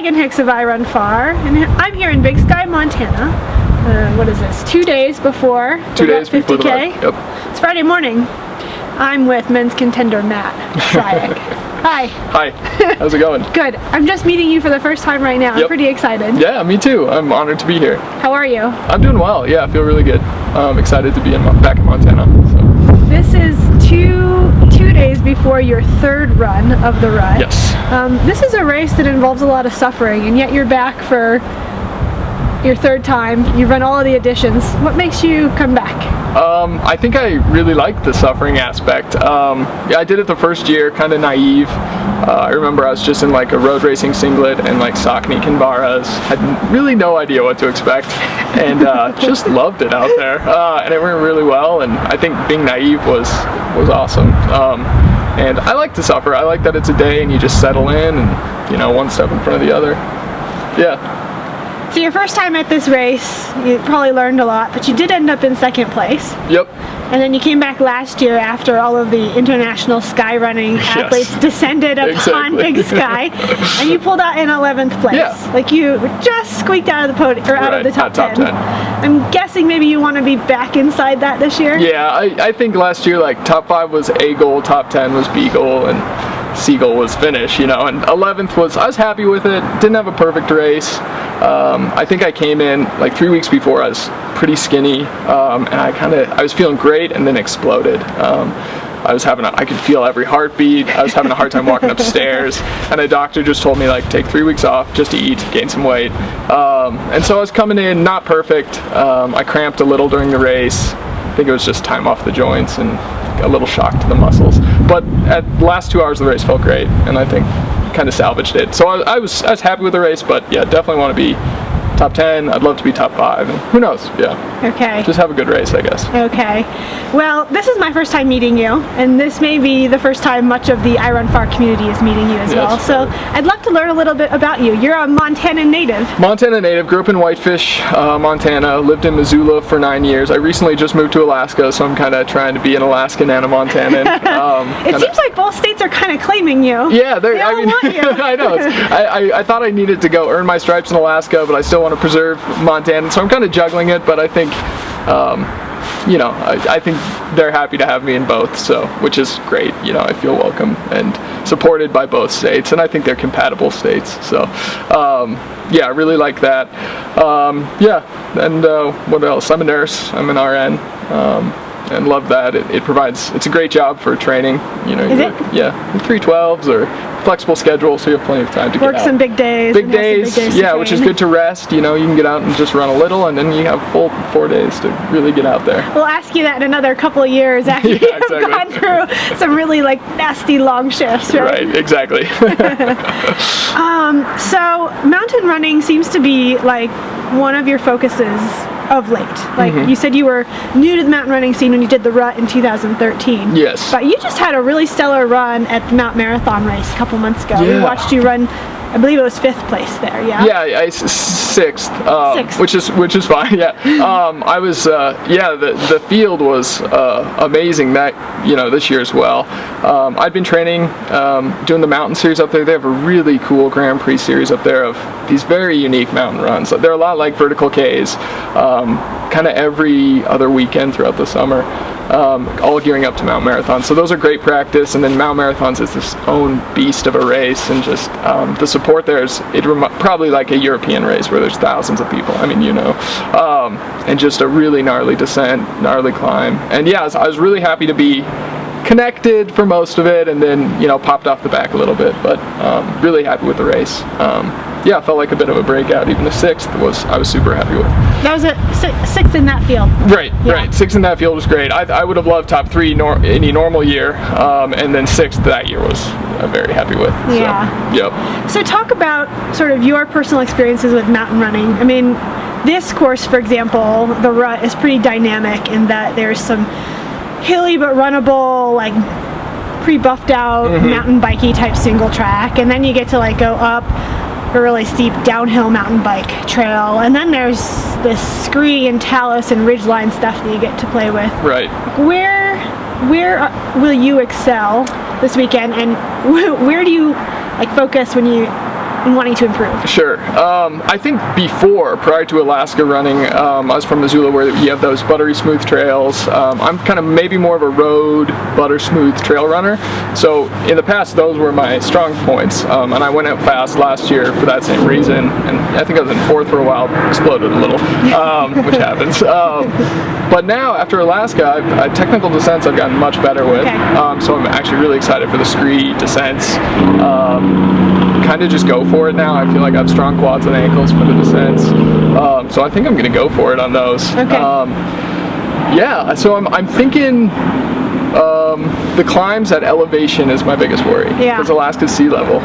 Megan Hicks of I Run Far, and I'm here in Big Sky, Montana. What is this? 2 days before the Rut 50k. Yep. It's Friday morning. I'm with men's contender Matt Shryock. Hi. Hi. How's it going? Good. I'm just meeting you for the first time right now. I'm pretty excited. Yeah, me too. I'm honored to be here. How are you? I'm doing well. Yeah, I feel really good. I'm excited to be back in Montana. So. This is two days before your third run of the Rut. Yes. This is a race that involves a lot of suffering, and yet you're back for your third time. You've run all of the editions. What makes you come back? I think I really like the suffering aspect. Yeah, I did it the first year, kind of naive. I remember I was just in like a road racing singlet and like Saucony Kinvaras. Had really no idea what to expect, and just loved it out there. And it went really well. And I think being naive was awesome. And I like to suffer. I like that it's a day and you just settle in and, you know, one step in front of the other. Yeah. So your first time at this race, you probably learned a lot, but you did end up in second place. Yep. And then you came back last year after all of the international sky running athletes descended upon Big Sky, and you pulled out in 11th place. Yeah. Like you just squeaked out of the podium, or out of the top 10. I'm guessing maybe you want to be back inside that this year? Yeah, I think last year like top 5 was A goal, top 10 was B goal, and C goal was finish, you know, and 11th was, I was happy with it, didn't have a perfect race. I think I came in like 3 weeks before. I was pretty skinny, and I was feeling great, and then exploded. I could feel every heartbeat. I was having a hard time walking upstairs, and a doctor just told me like take 3 weeks off just to eat, gain some weight. And so I was coming in not perfect. I cramped a little during the race. I think it was just time off the joints and a little shock to the muscles. But at the last 2 hours of the race felt great, and I think kind of salvaged it. So I was happy with the race, but yeah, definitely want to be top 10. I'd love to be top 5, and who knows? Yeah. Okay. Just have a good race, I guess. Okay. Well, this is my first time meeting you, and this may be the first time much of the I Run Far community is meeting you as well. So I'd love to learn a little bit about you. You're a Montana native. Montana native. Grew up in Whitefish, Montana. Lived in Missoula for 9 years. I recently just moved to Alaska, so I'm kind of trying to be an Alaskan and a Montanan. It seems like both states are kind of claiming you. Yeah, they all want you. I know. I thought I needed to go earn my stripes in Alaska, but I still want to preserve Montana, so I'm kind of juggling it. But I think, you know, I think they're happy to have me in both, so which is great. You know, I feel welcome and supported by both states, and I think they're compatible states. So, yeah, I really like that. Yeah, and what else? I'm a nurse. I'm an RN. And love that. It provides, it's a great job for training. You know, yeah, 312s or flexible schedule, so you have plenty of time to work some big days. Big days, yeah, which is good to rest. You know, you can get out and just run a little, and then you have full 4 days to really get out there. We'll ask you that in another couple of years after you've gone through some really like nasty long shifts, right? Right, exactly. So mountain running seems to be like one of your focuses of late. Like you said, you were new to the mountain running scene when you did the Rut in 2013. Yes. But you just had a really stellar run at the Mount Marathon race a couple months ago. Yeah. We watched you run, I believe it was 5th place there, yeah? Yeah, sixth, which is fine. Yeah, I was. Yeah, the field was amazing this year as well. I'd been training, doing the mountain series up there. They have a really cool Grand Prix series up there of these very unique mountain runs. They're a lot like vertical Ks, kind of every other weekend throughout the summer. All gearing up to Mount Marathon. So those are great practice, and then Mount Marathon's is this own beast of a race, and just the support there is probably like a European race where there's thousands of people. I mean, you know, and just a really gnarly descent, gnarly climb. And yeah, I was really happy to be connected for most of it, and then, you know, popped off the back a little bit, but really happy with the race. Yeah, felt like a bit of a breakout. Even the 6th I was super happy with. That was a 6th in that field. Right, right. 6th in that field was great. I would have loved top 3 any normal year, and then 6th that year was I'm very happy with. Yeah. So, yep. So talk about sort of your personal experiences with mountain running. I mean, this course, for example, the Rut, is pretty dynamic in that there's some hilly but runnable, like pre-buffed out mountain bikey type single track, and then you get to like go up a really steep downhill mountain bike trail, and then there's this scree and talus and ridgeline stuff that you get to play with. Right. Where will you excel this weekend, and where do you like focus when and wanting to improve? Sure. I think prior to Alaska running, I was from Missoula where you have those buttery smooth trails. I'm kind of maybe more of a road butter smooth trail runner. So in the past, those were my strong points. And I went out fast last year for that same reason. And I think I was in fourth for a while, exploded a little, which happens. But now, after Alaska, technical descents I've gotten much better with. Okay. So I'm actually really excited for the scree descents. Kind of just go for it now. I feel like I have strong quads and ankles for the descents. So I think I'm going to go for it on those. Okay. Yeah, so I'm thinking the climbs at elevation is my biggest worry. Yeah. Because Alaska's sea level.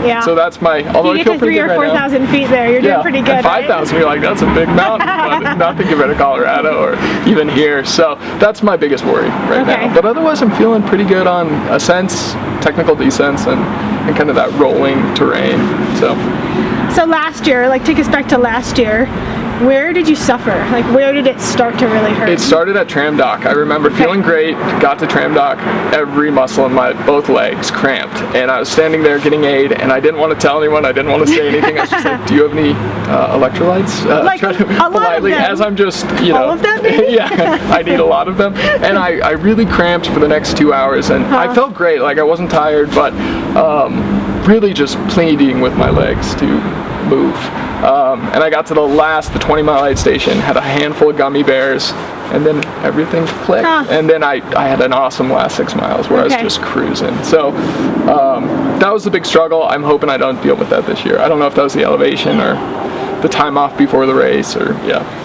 Yeah. So that's although You get to 3,000 or 4,000 feet there, you're doing pretty good, and 5,000, you're like, that's a big mountain, but nothing compared to Colorado or even here. So that's my biggest worry right now. But otherwise, I'm feeling pretty good on ascents, technical descents, and kind of that rolling terrain. So last year, take us back to last year. Where did you suffer? Where did it start to really hurt? It started at Tram Dock. I remember feeling great, got to Tram Dock, every muscle in both legs cramped, and I was standing there getting aid, and I didn't want to tell anyone, I didn't want to say anything. I was just like, do you have any electrolytes? A lot of them. As I'm just, All of them, maybe? Yeah, I need a lot of them. And I really cramped for the next 2 hours, and I felt great. I wasn't tired, but really just pleading with my legs to move. And I got to the 20-mile aid station, had a handful of gummy bears, and then everything clicked. And then I had an awesome last 6 miles where I was just cruising. So that was the big struggle. I'm hoping I don't deal with that this year. I don't know if that was the elevation or the time off before the race, or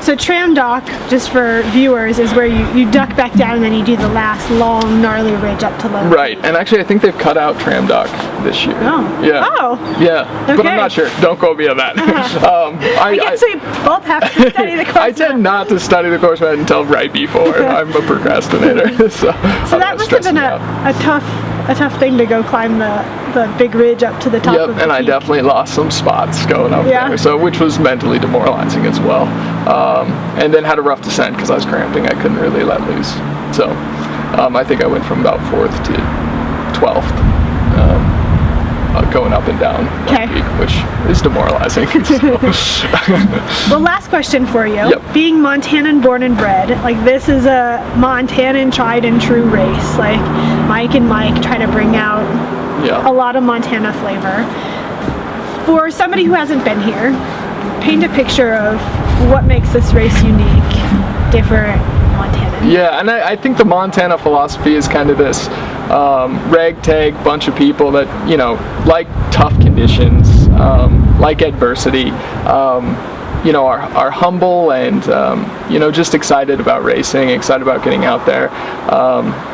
So Tram Dock, just for viewers, is where you duck back down and then you do the last long gnarly ridge up to Lone. Right, and actually I think they've cut out Tram Dock this year. Oh. Yeah. Oh. Yeah, but I'm not sure. Don't quote me on that. I guess we both have to study the course. I tend not to study the course until right before. I'm a procrastinator. So that must have been a tough thing to go climb the big ridge up to the top of the and I peak. definitely lost some spots going up there, which was mentally demoralizing as well. And then had a rough descent because I was cramping. I couldn't really let loose. So I think I went from about 4th to 12th. Going up and down that peak, which is demoralizing. Well, last question for you. Yep. Being Montanan born and bred, this is a Montanan tried and true race. Mike and Mike try to bring out a lot of Montana flavor. For somebody who hasn't been here, paint a picture of what makes this race unique, different, Montana. Yeah, and I think the Montana philosophy is kind of this ragtag bunch of people that, like tough conditions, like adversity, are humble and, just excited about racing, excited about getting out there.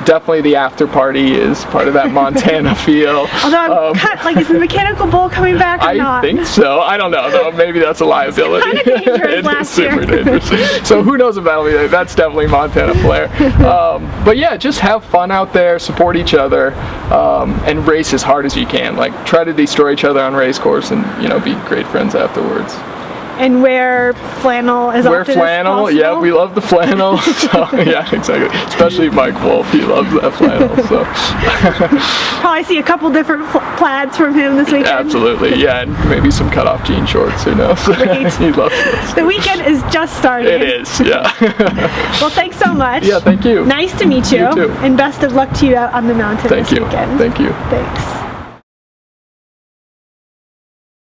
Definitely the after party is part of that Montana feel. Although is the mechanical bull coming back or not? I think so. I don't know though. Maybe that's a liability. It's kind of dangerous last year. Super dangerous. So who knows if that'll be there. That's definitely Montana flair. But yeah, just have fun out there, support each other, and race as hard as you can. Try to destroy each other on race course and, be great friends afterwards. And wear flannel as often as possible. Yeah, we love the flannel. So, yeah, exactly. Especially Mike Wolf, he loves that flannel. So probably see a couple different plaids from him this weekend. Absolutely, yeah, and maybe some cutoff jean shorts. Who knows? He loves those. The weekend is just starting. It is, yeah. Well, thanks so much. Yeah, thank you. Nice to meet you. You too. And best of luck to you out on the mountain this weekend. Thank you. Thanks.